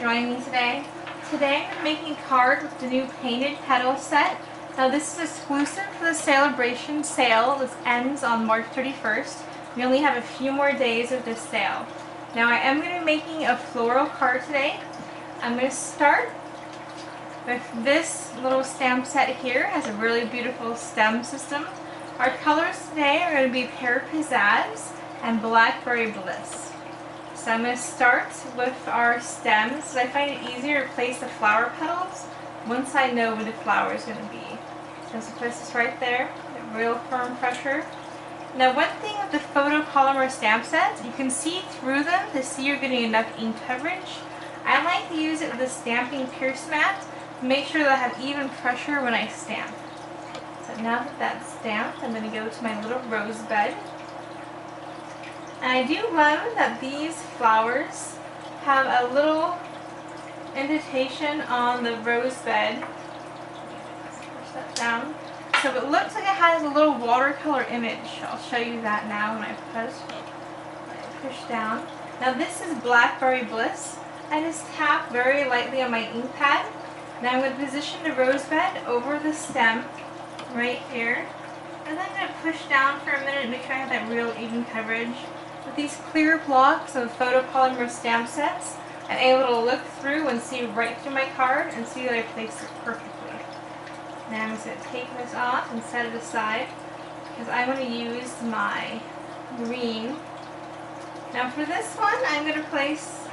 joining me today. Today I'm making a card with the new painted Petals set. Now this is exclusive for the celebration sale. This ends on March 31st. We only have a few more days of this sale. Now I am going to be making a floral card today. I'm going to start with this little stamp set here. It has a really beautiful stem system. Our colors today are going to be Pear Pizzazz and Blackberry Bliss. So I'm going to start with our stems. I find it easier to place the flower petals once I know where the flower is going to be. So I'm going to place this right there, real firm pressure. Now one thing with the photopolymer stamp sets, you can see through them to see you're getting enough ink coverage. I like to use it with a stamping pierce mat to make sure that I have even pressure when I stamp. So now that that's stamped, I'm going to go to my little rose bed. And I do love that these flowers have a little indentation on the rose bed. Push that down. So it looks like it has a little watercolor image. I'll show you that now when I push down. Now this is Blackberry Bliss. I just tap very lightly on my ink pad. Now I'm going to position the rose bed over the stem right here. And then I'm going to push down for a minute and make sure I have that real even coverage. With these clear blocks of photopolymer stamp sets, I'm able to look through and see right through my card and see that I placed it perfectly. Now I'm just going to take this off and set it aside because I'm going to use my green. Now for this one, I'm going to place,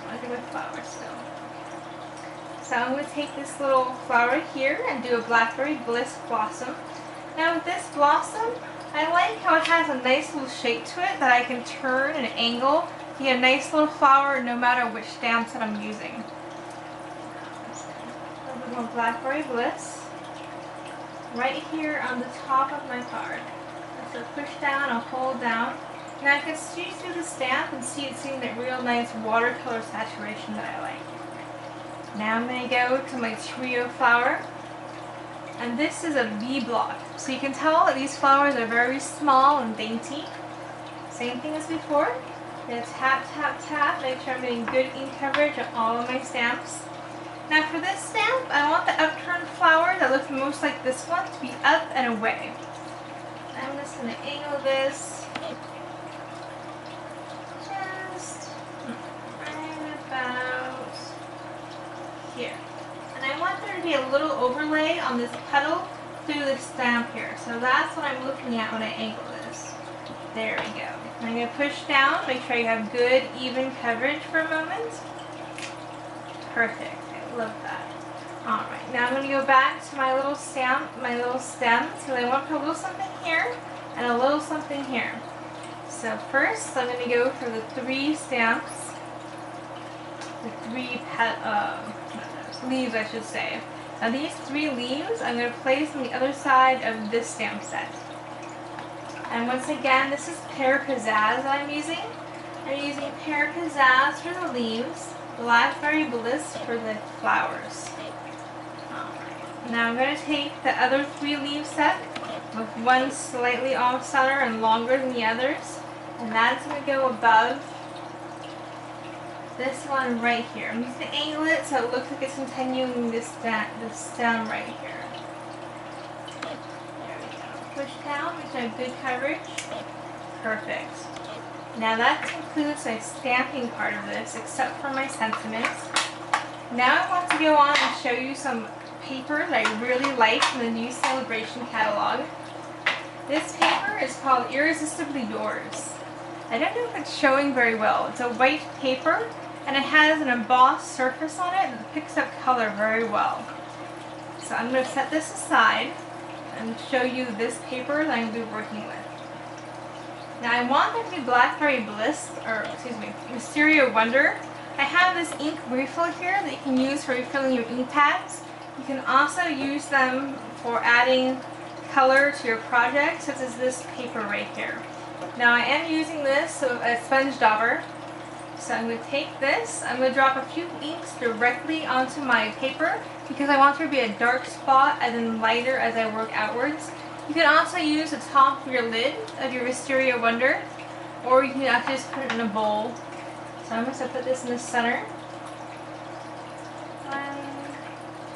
I think with flowers still. So I'm going to take this little flower here and do a Blackberry Bliss blossom. Now with this blossom, I like how it has a nice little shape to it that I can turn and angle to get a nice little flower no matter which stamp set I'm using. A little bit more Blackberry Bliss right here on the top of my card. So push down, I'll hold down. Now I can see through the stamp and see it's seeing that real nice watercolor saturation that I like. Now I'm going to go to my trio flower. And this is a V block. So you can tell that these flowers are very small and dainty. Same thing as before. I'm going to tap, tap, tap, make sure I'm getting good ink coverage on all of my stamps. Now for this stamp, I want the upturned flower that looks most like this one to be up and away. I'm just going to angle this just right about here. And I want there to be a little overlay on this petal through the stamp here. So that's what I'm looking at when I angle this. There we go. And I'm going to push down, make sure you have good even coverage for a moment. Perfect. I love that. Alright, now I'm going to go back to my little stamp, my little stems. So I want to put a little something here and a little something here. So first I'm going to go for the 3 stamps. The 3 leaves, I should say. Now these 3 leaves I'm going to place on the other side of this stamp set. And once again, this is Pear Pizzazz that I'm using. I'm using Pear Pizzazz for the leaves, Blackberry Bliss for the flowers. Alright. Now I'm going to take the other 3 leaf set with one slightly off center and longer than the others, and that's going to go above this one right here. I'm just going to angle it so it looks like it's continuing this stem right here. There we go. Push down, make sure I have good coverage. Perfect. Now that concludes my stamping part of this, except for my sentiments. Now I want to go on and show you some paper that I really like from the new Celebration catalog. This paper is called Irresistibly Yours. I don't know if it's showing very well. It's a white paper and it has an embossed surface on it that picks up color very well. So I'm going to set this aside and show you this paper that I'm going to be working with. Now I want there to be Blackberry Bliss, or excuse me, Mysterio Wonder. I have this ink refill here that you can use for refilling your ink pads. You can also use them for adding color to your project, such as this paper right here. Now I am using this as a sponge dauber. So I'm going to take this, I'm going to drop a few inks directly onto my paper because I want there to be a dark spot and then lighter as I work outwards. You can also use the top of your lid of your Mysterio Wonder, or you can actually just put it in a bowl. So I'm going to put this in the center.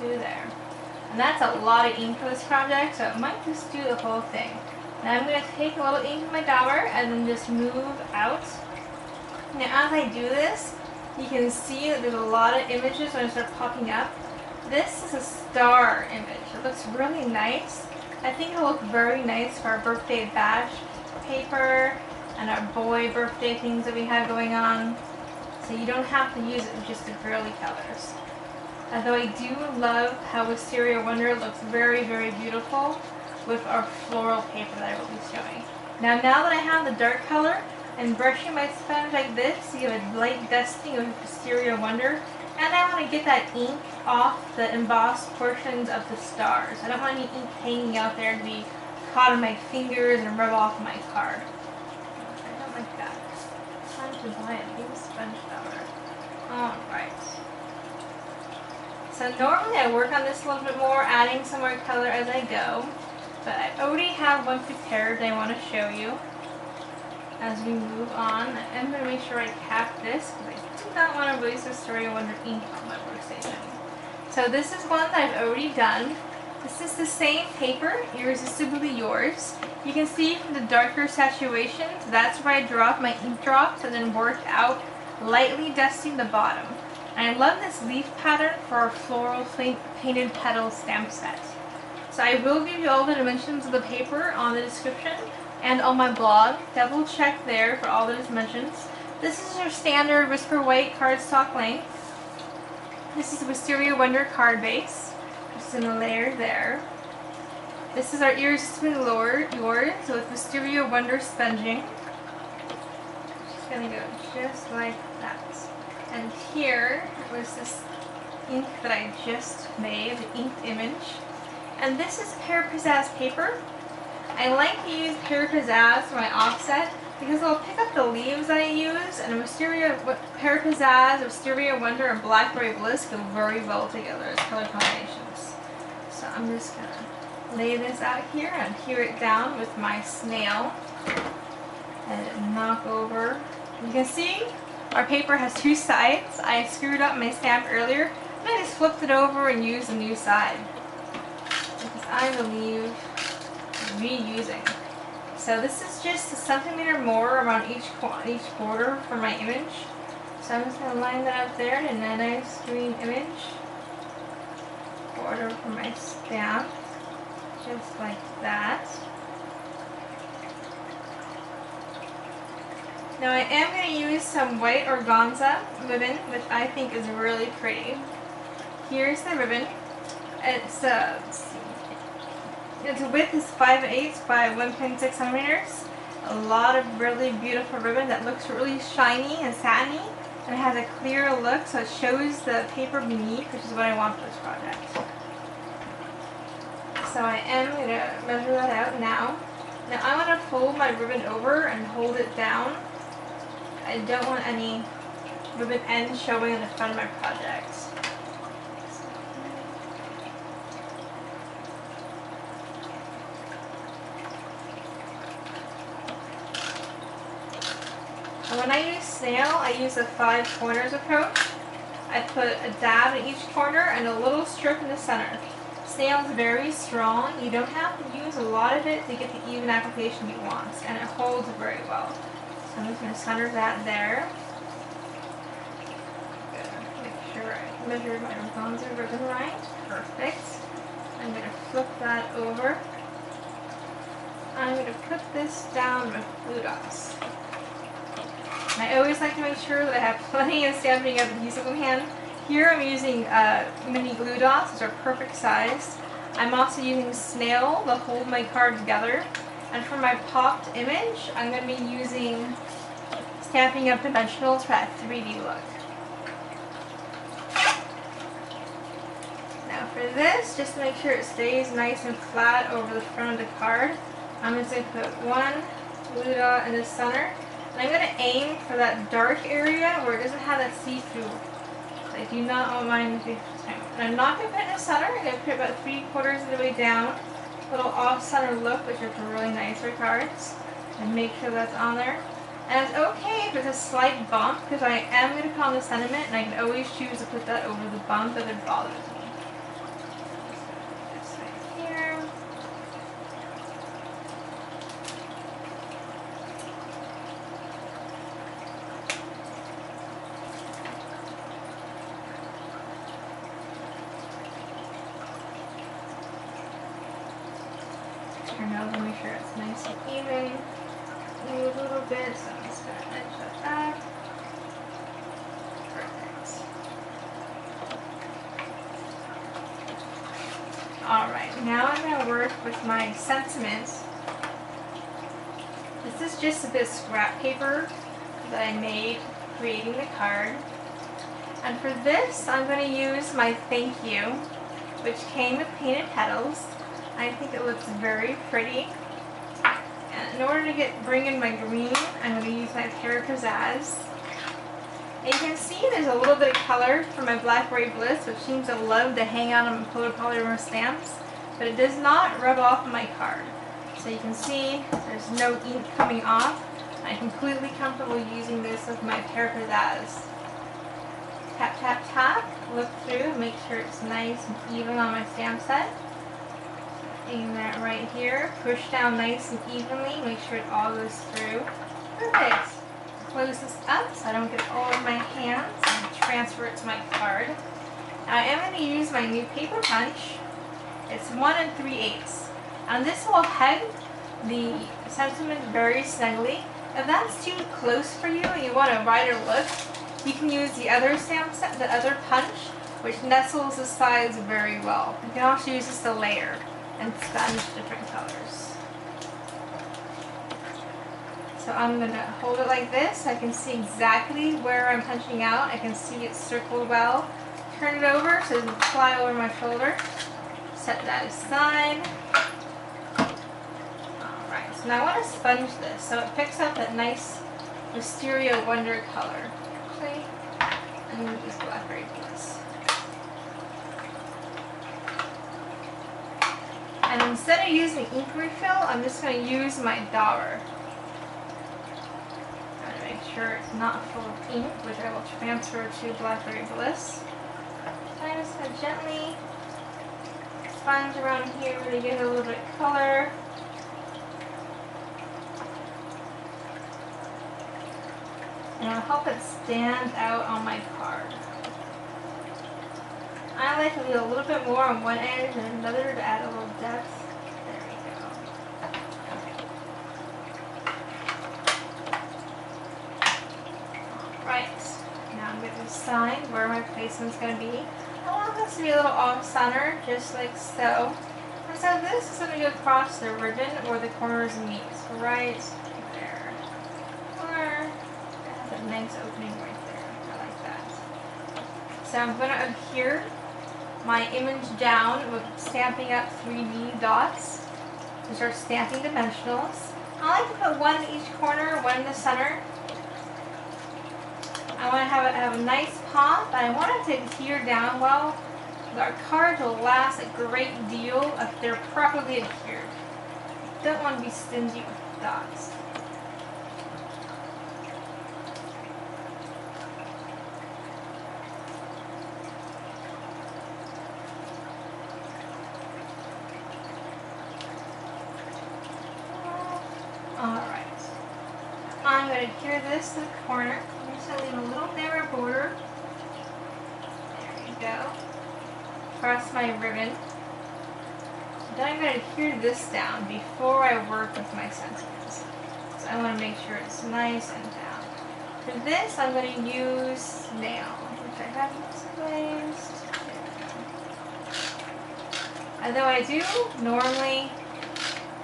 2 there. And that's a lot of ink for this project, so I might just do the whole thing. Now I'm going to take a little ink in my dauber and then just move out. Now as I do this, you can see that there's a lot of images when I start popping up. This is a star image. It looks really nice. I think it'll look very nice for our birthday bash paper and our boy birthday things that we have going on. So you don't have to use it with just the girly colors. Although I do love how Wisteria Wonder looks very, very beautiful with our floral paper that I will be showing. Now that I have the dark color, I'm brushing my sponge like this to give a light dusting of Wisteria Wonder. And I want to get that ink off the embossed portions of the stars. I don't want any ink hanging out there to be caught on my fingers and rub off my card. I don't like that. It's time to buy a new sponge cover. Alright. So normally I work on this a little bit more, adding some more color as I go. But I already have one prepared that I want to show you. As we move on, I'm going to make sure I cap this because I do not want to release Wisteria Wonder ink on my workstation. So this is one that I've already done. This is the same paper, Irresistibly Yours. You can see from the darker saturation, so that's where I drop my ink drops and then work out, lightly dusting the bottom. And I love this leaf pattern for our floral painted petal stamp set. So I will give you all the dimensions of the paper on the description and on my blog. Double check there for all the dimensions. This is your standard Whisper White cardstock length. This is the Wisteria Wonder card base, just in a layer there. This is our Irresistibly Yours with Wisteria Wonder sponging. Just gonna go just like that. And here was this ink that I just made, the inked image. And this is Pear Pizzazz paper. I like to use Pear Pizzazz for my offset because it'll pick up the leaves that I use, and Pear Pizzazz, Wisteria Wonder, and Blackberry Bliss go very well together as color combinations. So I'm just going to lay this out here and adhere it down with my snail and knock over. You can see our paper has 2 sides. I screwed up my stamp earlier and I just flipped it over and used a new side because I believe reusing. So this is just a centimeter more around each border for my image. So I'm just going to line that up there in a nice green image border for my stamp, just like that. Now I am going to use some white organza ribbon, which I think is really pretty. Here's the ribbon. Its width is 5/8 by 1.6 centimeters. A lot of really beautiful ribbon that looks really shiny and satiny, and it has a clear look, so it shows the paper beneath, which is what I want for this project. So I am going to measure that out now. Now I want to fold my ribbon over and hold it down. I don't want any ribbon ends showing in the front of my project. And when I use snail, I use the 5 corners approach. I put a dab in each corner and a little strip in the center. Snail is very strong. You don't have to use a lot of it to get the even application you want, and it holds very well. So I'm just going to center that there. Good. Make sure I measure my organza ribbon right. Perfect. I'm going to flip that over. I'm going to put this down with glue dots. And I always like to make sure that I have plenty of Stampin' Up! Adhesive on hand. Here I'm using mini glue dots, which are perfect sized. I'm also using snail to hold my card together. And for my popped image, I'm going to be using Stampin' Up! Dimensionals for that 3D look. Now for this, just to make sure it stays nice and flat over the front of the card, I'm just going to put one glue dot in the center. And I'm going to aim for that dark area where it doesn't have that see-through. I do not want mine to be time. And I'm not going to put it in the center. I'm going to put it about 3/4 of the way down. A little off-center look, which are really nice for cards. And make sure that's on there. And it's okay if it's a slight bump, because I am going to put on the sentiment, and I can always choose to put that over the bump if it bothers me. turn over, make sure it's nice and even. Move a little bit, so I'm just going to edge that back. Perfect. Alright, now I'm going to work with my sentiments. This is just a bit of scrap paper that I made creating the card. And for this, I'm going to use my thank you, which came with painted petals. I think it looks very pretty. And in order to bring in my green, I'm going to use my pear pizzazz. And you can see there's a little bit of color from my Blackberry Bliss, which seems to love to hang out on polymer stamps, but it does not rub off my card. So you can see there's no ink coming off. I'm completely comfortable using this with my pear pizzazz. Tap, tap, tap, look through, make sure it's nice and even on my stamp set. Aim that right here, push down nice and evenly, make sure it all goes through. Perfect. Close this up so I don't get all over my hands and transfer it to my card. Now I am going to use my new paper punch. It's 1 3/8. And this will head the sentiment very snugly. If that's too close for you and you want a wider look, you can use the other stamp set, the other punch, which nestles the sides very well. You can also use this to layer and sponge different colors. So I'm going to hold it like this so I can see exactly where I'm punching out. I can see it circled well. Turn it over so it doesn't fly over my shoulder. Set that aside. Alright, so now I want to sponge this so it picks up that nice Wisteria Wonder color. Actually, I'm going to use Blackberry Bliss. And instead of using ink refill, I'm just going to use my dauber. Trying to make sure it's not full of ink, which I will transfer to Blackberry Bliss. So I'm just going to gently sponge around here to get a little bit of color. And it'll help it stand out on my card. I like to leave a little bit more on one edge and another to add a little depth. There we go. Alright, now I'm going to decide where my placement's going to be. I want this to be a little off-center, just like so. And so this is going to go across the ribbon where the corners meet. Right there. Or that's a nice opening right there. I like that. So I'm going to adhere my image down with Stampin' Up 3D dots, which are stamping dimensionals. I like to put one in each corner, one in the center. I want to have a nice pop, and I want it to adhere down well. Our cards will last a great deal if they're properly adhered. Don't want to be stingy with dots. Alright, I'm going to adhere this to the corner. I'm just going to leave a little narrow border. There you go. Across my ribbon. Then I'm going to adhere this down before I work with my sentiments. So I want to make sure it's nice and down. For this, I'm going to use nail, which I have misplaced. Although I do normally,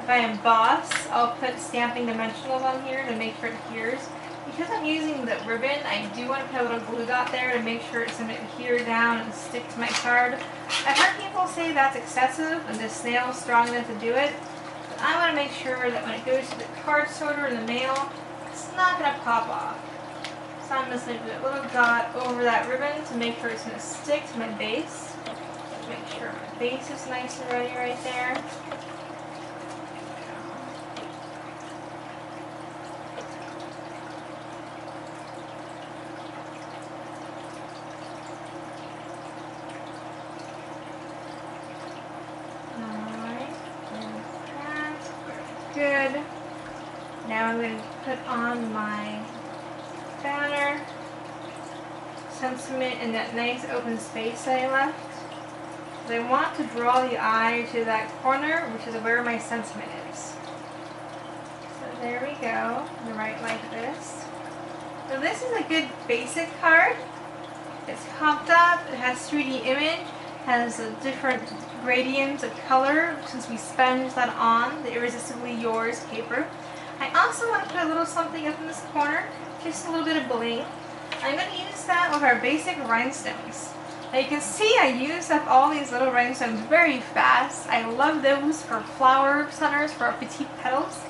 if I emboss, I'll put stamping dimensionals on here to make sure it adheres. Because I'm using the ribbon, I do want to put a little glue dot there to make sure it's going to adhere down and stick to my card. I've heard people say that's excessive and the snail is strong enough to do it. But I want to make sure that when it goes to the card sorter in the mail, it's not going to pop off. So I'm just going to put a little dot over that ribbon to make sure it's going to stick to my base. Make sure my base is nice and ready right there. Good. Now I'm going to put on my banner sentiment in that nice open space that I left. I want to draw the eye to that corner, which is where my sentiment is. There we go. Right like this. So this is a good basic card. It's popped up. It has 3D image. Has a different gradients of color since we sponged that on the Irresistibly Yours paper. I also want to put a little something up in this corner, just a little bit of bling. I'm going to use that with our basic rhinestones. Now you can see I used up all these little rhinestones very fast. I love those for flower centers for our petite petals.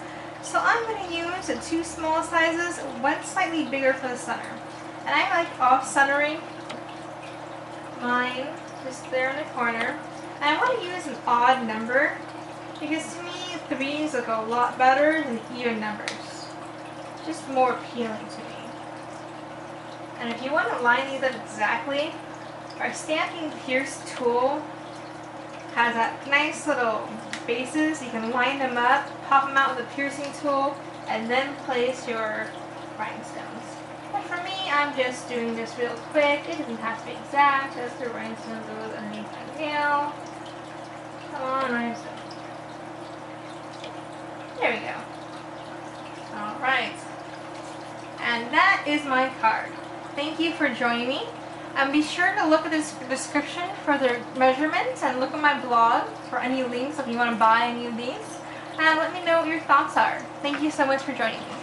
So I'm going to use the 2 small sizes, one slightly bigger for the center. And I like off-centering mine just there in the corner. And I want to use an odd number because to me 3s look a lot better than even numbers. Just more appealing to me. And if you want to line these up exactly, our Stamping Pierce tool has that nice little bases. You can line them up, pop them out with a piercing tool, and then place your rhinestones. But for me, I'm just doing this real quick. It doesn't have to be exact, as the rhinestone goes underneath my nail. Come on, rhinestone. There we go. Alright. And that is my card. Thank you for joining me. Be sure to look at the description for the measurements and look at my blog for any links if you want to buy any of these. And let me know what your thoughts are. Thank you so much for joining me.